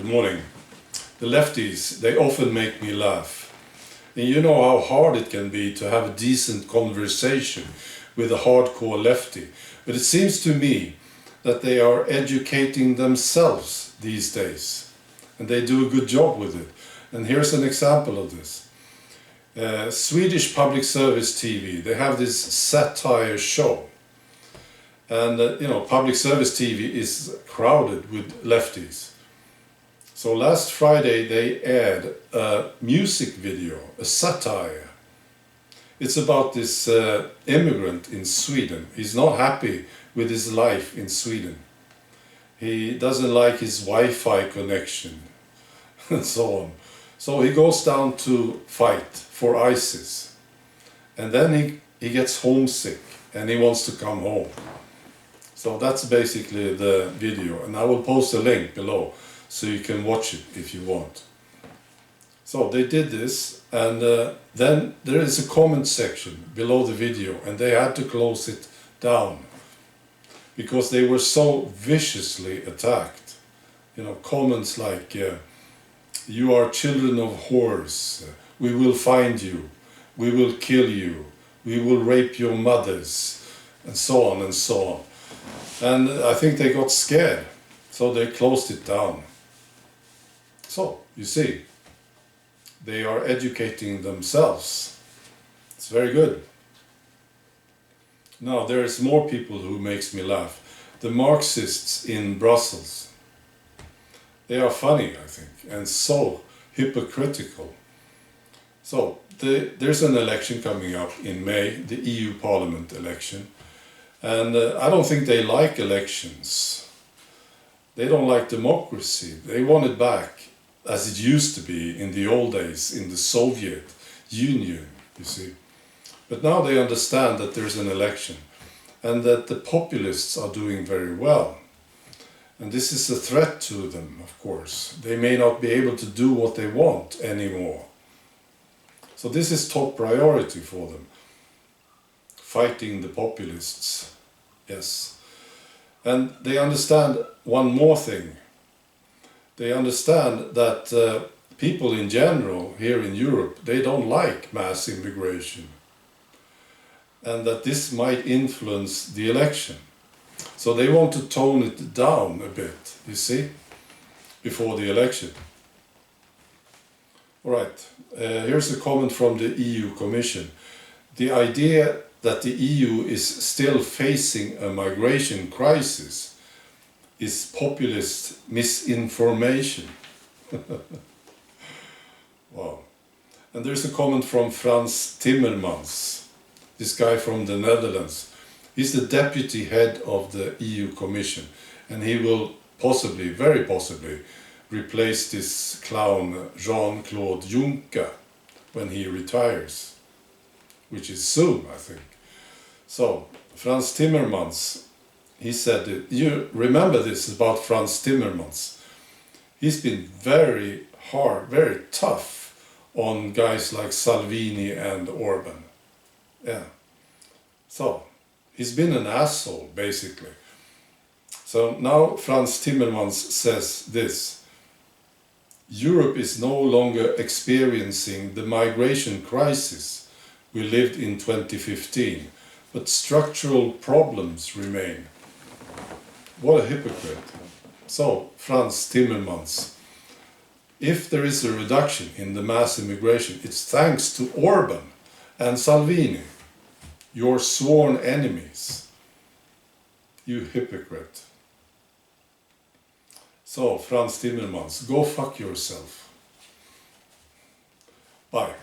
morning. The lefties, they often make me laugh. And you know how hard it can be to have a decent conversation with a hardcore lefty. But it seems to me that they are educating themselves these days. And they do a good job with it. And here's an example of this. Swedish public service TV, they have this satire show. And public service TV is crowded with lefties. So last Friday they aired a music video, a satire. It's about this immigrant in Sweden. He's not happy with his life in Sweden. He doesn't like his Wi-Fi connection and so on. So he goes down to fight for ISIS. And then he gets homesick and he wants to come home. So that's basically the video, and I will post a link below so you can watch it if you want. So they did this, and then there is a comment section below the video, and they had to close it down because they were so viciously attacked. Comments like, you are children of whores, we will find you, we will kill you, we will rape your mothers, and so on and so on. And I think they got scared, so they closed it down. So, you see, they are educating themselves. It's very good. Now, there is more people who makes me laugh. The Marxists in Brussels. They are funny, I think, and so hypocritical. So, there's an election coming up in May, the EU Parliament election. And I don't think they like elections. They don't like democracy. They want it back as it used to be in the old days, in the Soviet Union, you see. But now they understand that there's an election and that the populists are doing very well. And this is a threat to them, of course. They may not be able to do what they want anymore. So this is top priority for them. Fighting the populists, yes. And they understand one more thing. They understand that people in general here in Europe, they don't like mass immigration. And that this might influence the election. So they want to tone it down a bit, you see, before the election. All right, here's a comment from the EU Commission. The idea that the EU is still facing a migration crisis is populist misinformation. Wow. And there's a comment from Frans Timmermanns, this guy from the Netherlands. He's the deputy head of the EU Commission, and he will possibly, very possibly, replace this clown Jean-Claude Juncker when he retires, which is soon, I think. So, Frans Timmermans, he said, you remember this about Frans Timmermans. He's been very hard, very tough on guys like Salvini and Orban. Yeah. So, he's been an asshole, basically. So now Frans Timmermans says this: Europe is no longer experiencing the migration crisis we lived in 2015, but structural problems remain. What a hypocrite. So, Frans Timmermans, if there is a reduction in the mass immigration, it's thanks to Orban and Salvini, your sworn enemies. You hypocrite. So, Frans Timmermans, go fuck yourself. Bye.